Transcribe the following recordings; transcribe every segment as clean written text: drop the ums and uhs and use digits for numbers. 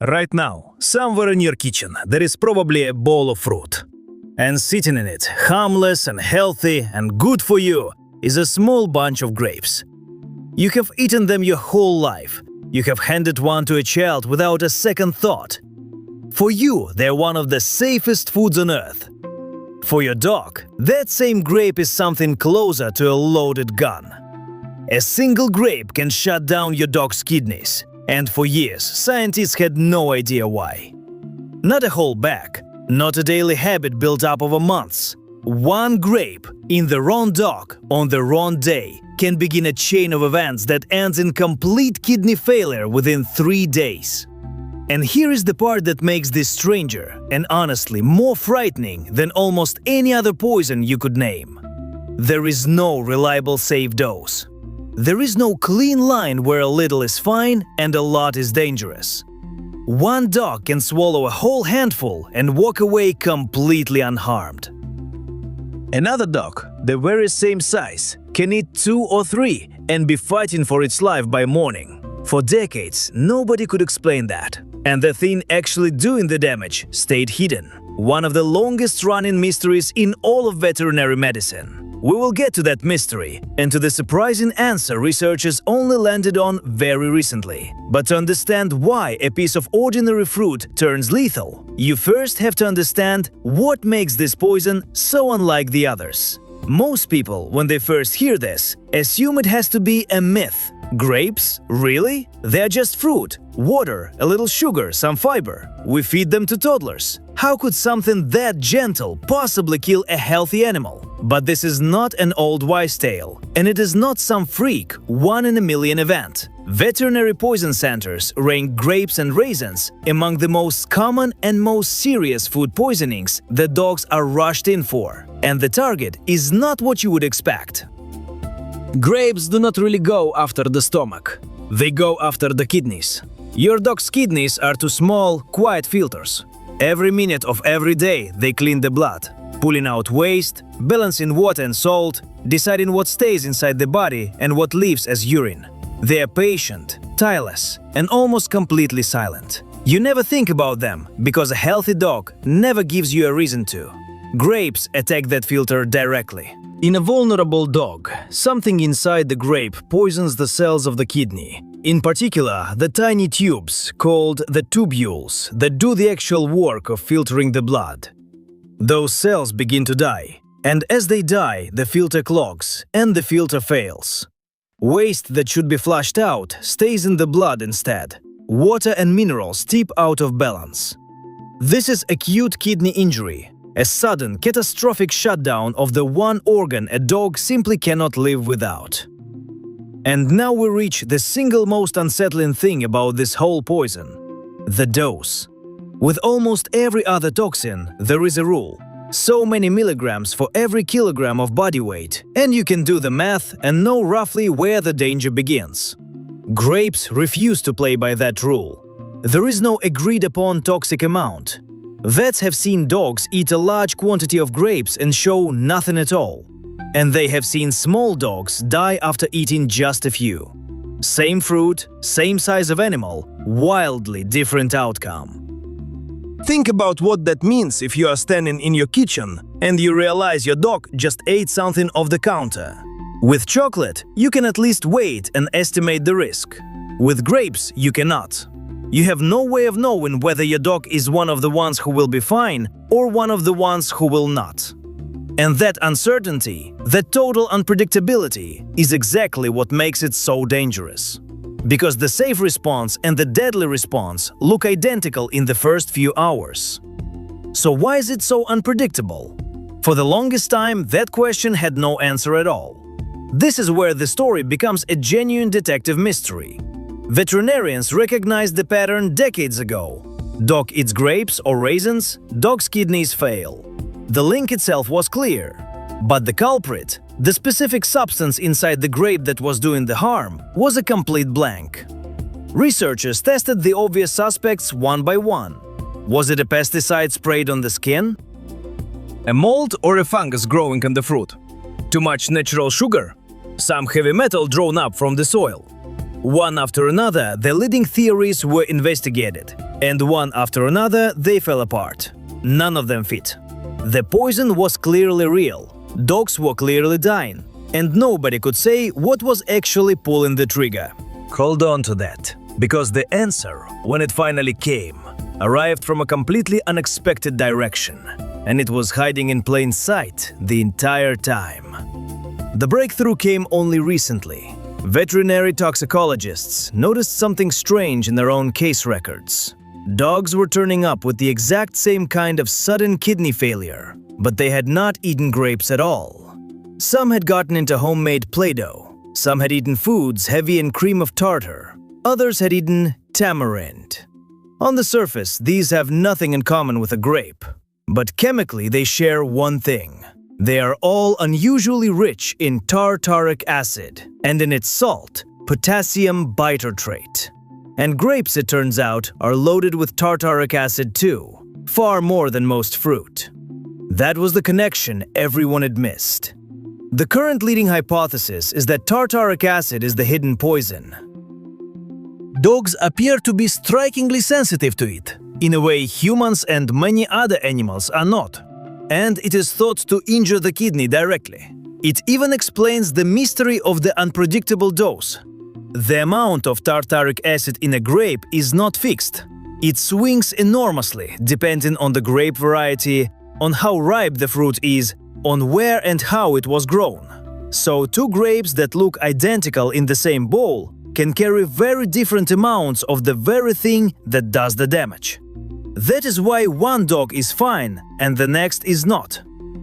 Right now, somewhere in your kitchen, there is probably a bowl of fruit. And sitting in it, harmless and healthy and good for you, is a small bunch of grapes. You have eaten them your whole life. You have handed one to a child without a second thought. For you, they're one of the safest foods on earth. For your dog, that same grape is something closer to a loaded gun. A single grape can shut down your dog's kidneys, and for years, scientists had no idea why. Not a whole bag, not a daily habit built up over months. One grape in the wrong dog on the wrong day can begin a chain of events that ends in complete kidney failure within 3 days. And here is the part that makes this stranger and honestly more frightening than almost any other poison you could name. There is no reliable safe dose. There is no clean line where a little is fine and a lot is dangerous. One dog can swallow a whole handful and walk away completely unharmed. Another dog, the very same size, can eat 2 or 3 and be fighting for its life by morning. For decades, nobody could explain that. And the thing actually doing the damage stayed hidden. One of the longest-running mysteries in all of veterinary medicine. We will get to that mystery and to the surprising answer researchers only landed on very recently. But to understand why a piece of ordinary fruit turns lethal, you first have to understand what makes this poison so unlike the others. Most people, when they first hear this, assume it has to be a myth. Grapes? Really? They're just fruit, water, a little sugar, some fiber. We feed them to toddlers. How could something that gentle possibly kill a healthy animal? But this is not an old wives' tale, and it is not some freak, one-in-a-million event. Veterinary poison centers rank grapes and raisins among the most common and most serious food poisonings that dogs are rushed in for. And the target is not what you would expect. Grapes do not really go after the stomach. They go after the kidneys. Your dog's kidneys are two small, quiet filters. Every minute of every day they clean the blood, pulling out waste, balancing water and salt, deciding what stays inside the body and what leaves as urine. They are patient, tireless, and almost completely silent. You never think about them because a healthy dog never gives you a reason to. Grapes attack that filter directly. In a vulnerable dog, something inside the grape poisons the cells of the kidney. In particular, the tiny tubes, called the tubules, that do the actual work of filtering the blood. Those cells begin to die, and as they die, the filter clogs, and the filter fails. Waste that should be flushed out stays in the blood instead. Water and minerals tip out of balance. This is acute kidney injury, a sudden, catastrophic shutdown of the one organ a dog simply cannot live without. And now we reach the single most unsettling thing about this whole poison – the dose. With almost every other toxin, there is a rule. So many milligrams for every kilogram of body weight, and you can do the math and know roughly where the danger begins. Grapes refuse to play by that rule. There is no agreed-upon toxic amount. Vets have seen dogs eat a large quantity of grapes and show nothing at all. And they have seen small dogs die after eating just a few. Same fruit, same size of animal, wildly different outcome. Think about what that means if you are standing in your kitchen and you realize your dog just ate something off the counter. With chocolate, you can at least wait and estimate the risk. With grapes, you cannot. You have no way of knowing whether your dog is one of the ones who will be fine or one of the ones who will not. And that uncertainty, that total unpredictability, is exactly what makes it so dangerous. Because the safe response and the deadly response look identical in the first few hours. So why is it so unpredictable? For the longest time, that question had no answer at all. This is where the story becomes a genuine detective mystery. Veterinarians recognized the pattern decades ago. Dog eats grapes or raisins, dog's kidneys fail. The link itself was clear. But the culprit, the specific substance inside the grape that was doing the harm, was a complete blank. Researchers tested the obvious suspects one by one. Was it a pesticide sprayed on the skin? A mold or a fungus growing on the fruit? Too much natural sugar? Some heavy metal drawn up from the soil? One after another, the leading theories were investigated. And one after another, they fell apart. None of them fit. The poison was clearly real. Dogs were clearly dying. And nobody could say what was actually pulling the trigger. Hold on to that, because the answer, when it finally came, arrived from a completely unexpected direction, and it was hiding in plain sight the entire time. The breakthrough came only recently. Veterinary toxicologists noticed something strange in their own case records. Dogs were turning up with the exact same kind of sudden kidney failure, but they had not eaten grapes at all. Some had gotten into homemade Play-Doh. Some had eaten foods heavy in cream of tartar. Others had eaten tamarind. On the surface, these have nothing in common with a grape. But chemically, they share one thing. They are all unusually rich in tartaric acid and in its salt, potassium bitartrate. And grapes, it turns out, are loaded with tartaric acid too, far more than most fruit. That was the connection everyone had missed. The current leading hypothesis is that tartaric acid is the hidden poison. Dogs appear to be strikingly sensitive to it, in a way humans and many other animals are not. And it is thought to injure the kidney directly. It even explains the mystery of the unpredictable dose. The amount of tartaric acid in a grape is not fixed. It swings enormously depending on the grape variety, on how ripe the fruit is, on where and how it was grown. So two grapes that look identical in the same bowl can carry very different amounts of the very thing that does the damage. That is why one dog is fine and the next is not.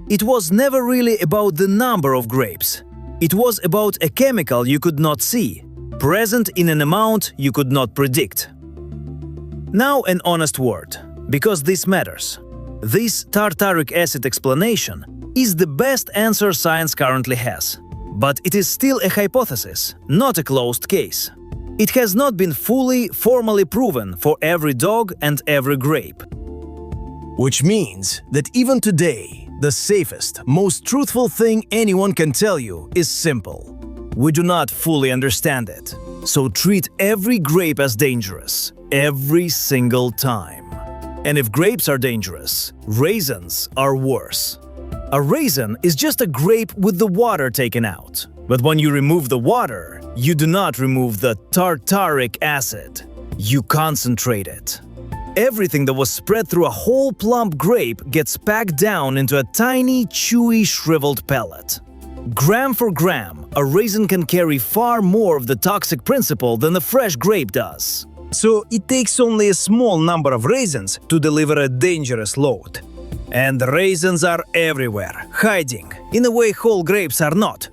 It was never really about the number of grapes. It was about a chemical you could not see, present in an amount you could not predict. Now an honest word, because this matters. This tartaric acid explanation is the best answer science currently has. But it is still a hypothesis, not a closed case. It has not been formally proven for every dog and every grape. Which means that even today, the safest, most truthful thing anyone can tell you is simple. We do not fully understand it. So treat every grape as dangerous, every single time. And if grapes are dangerous, raisins are worse. A raisin is just a grape with the water taken out. But when you remove the water, you do not remove the tartaric acid. You concentrate it. Everything that was spread through a whole plump grape gets packed down into a tiny, chewy, shriveled pellet. Gram for gram, a raisin can carry far more of the toxic principle than a fresh grape does. So it takes only a small number of raisins to deliver a dangerous load. And raisins are everywhere, hiding, in a way whole grapes are not.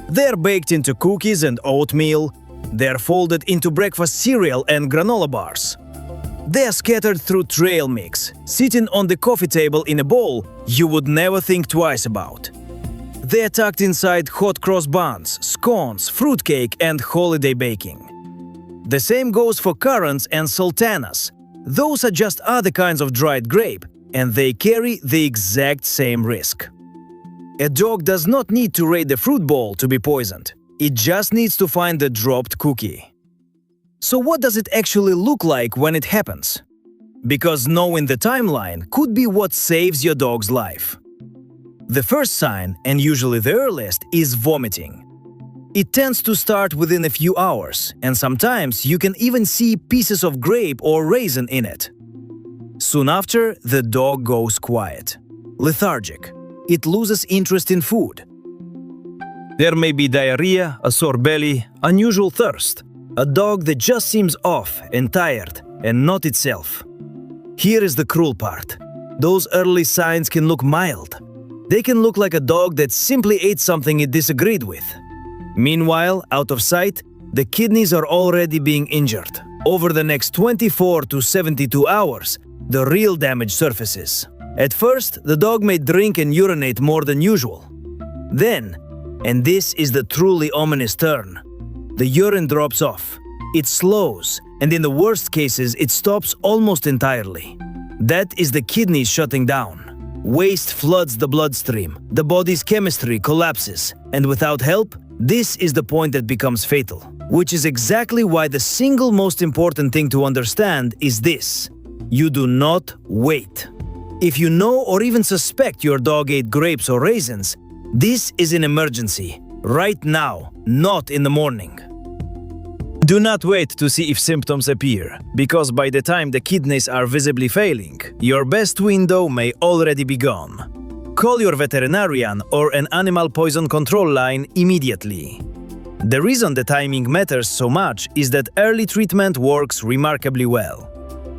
They're baked into cookies and oatmeal. They're folded into breakfast cereal and granola bars. They're scattered through trail mix, sitting on the coffee table in a bowl you would never think twice about. They're tucked inside hot cross buns, scones, fruitcake, and holiday baking. The same goes for currants and sultanas. Those are just other kinds of dried grape, and they carry the exact same risk. A dog does not need to raid the fruit bowl to be poisoned. It just needs to find the dropped cookie. So what does it actually look like when it happens? Because knowing the timeline could be what saves your dog's life. The first sign, and usually the earliest, is vomiting. It tends to start within a few hours, and sometimes you can even see pieces of grape or raisin in it. Soon after, the dog goes quiet. Lethargic. It loses interest in food. There may be diarrhea, a sore belly, unusual thirst. A dog that just seems off and tired and not itself. Here is the cruel part. Those early signs can look mild. They can look like a dog that simply ate something it disagreed with. Meanwhile, out of sight, the kidneys are already being injured. Over the next 24 to 72 hours, the real damage surfaces. At first, the dog may drink and urinate more than usual. Then, and this is the truly ominous turn, the urine drops off. It slows, and in the worst cases, it stops almost entirely. That is the kidneys shutting down. Waste floods the bloodstream, the body's chemistry collapses, and without help, this is the point that becomes fatal. Which is exactly why the single most important thing to understand is this. You do not wait. If you know or even suspect your dog ate grapes or raisins, this is an emergency. Right now, not in the morning. Do not wait to see if symptoms appear, because by the time the kidneys are visibly failing, your best window may already be gone. Call your veterinarian or an animal poison control line immediately. The reason the timing matters so much is that early treatment works remarkably well.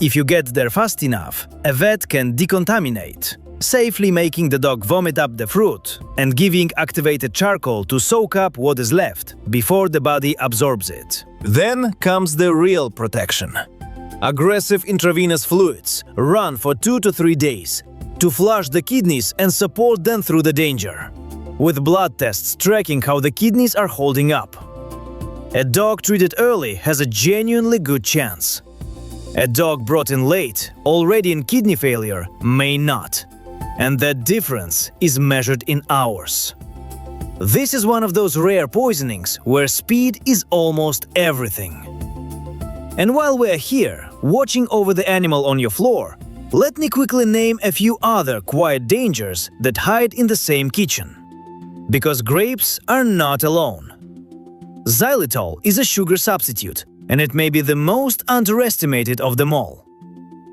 If you get there fast enough, a vet can decontaminate, safely making the dog vomit up the fruit and giving activated charcoal to soak up what is left before the body absorbs it. Then comes the real protection. Aggressive intravenous fluids run for 2 to 3 days to flush the kidneys and support them through the danger, with blood tests tracking how the kidneys are holding up. A dog treated early has a genuinely good chance. A dog brought in late, already in kidney failure, may not. And that difference is measured in hours. This is one of those rare poisonings where speed is almost everything. And while we're here, watching over the animal on your floor, let me quickly name a few other quiet dangers that hide in the same kitchen. Because grapes are not alone. Xylitol is a sugar substitute, and it may be the most underestimated of them all.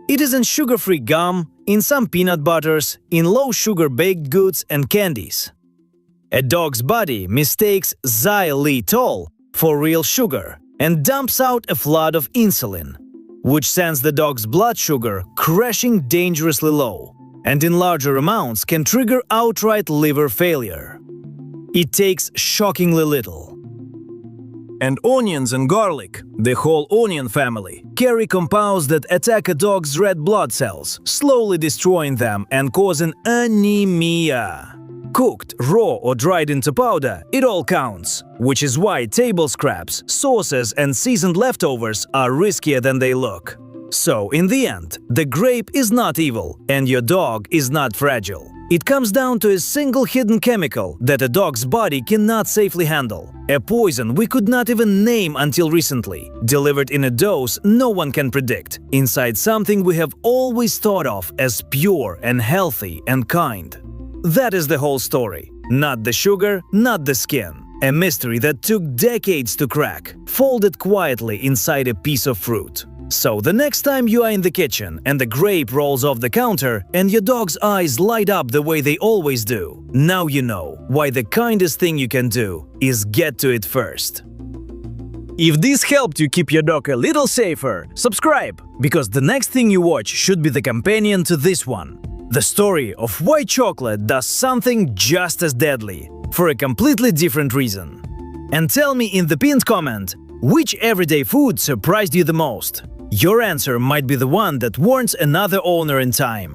It is in sugar-free gum, in some peanut butters, in low-sugar baked goods and candies. A dog's body mistakes xylitol for real sugar and dumps out a flood of insulin, which sends the dog's blood sugar crashing dangerously low, and in larger amounts can trigger outright liver failure. It takes shockingly little. And onions and garlic, the whole onion family, carry compounds that attack a dog's red blood cells, slowly destroying them and causing anemia. Cooked, raw or dried into powder, it all counts, which is why table scraps, sauces and seasoned leftovers are riskier than they look. So, in the end, the grape is not evil and your dog is not fragile. It comes down to a single hidden chemical that a dog's body cannot safely handle. A poison we could not even name until recently, delivered in a dose no one can predict, inside something we have always thought of as pure and healthy and kind. That is the whole story. Not the sugar, not the skin. A mystery that took decades to crack, folded quietly inside a piece of fruit. So the next time you are in the kitchen and the grape rolls off the counter and your dog's eyes light up the way they always do, now you know why the kindest thing you can do is get to it first. If this helped you keep your dog a little safer, subscribe, because the next thing you watch should be the companion to this one. The story of why chocolate does something just as deadly, for a completely different reason. And tell me in the pinned comment, which everyday food surprised you the most? Your answer might be the one that warrants another owner in time.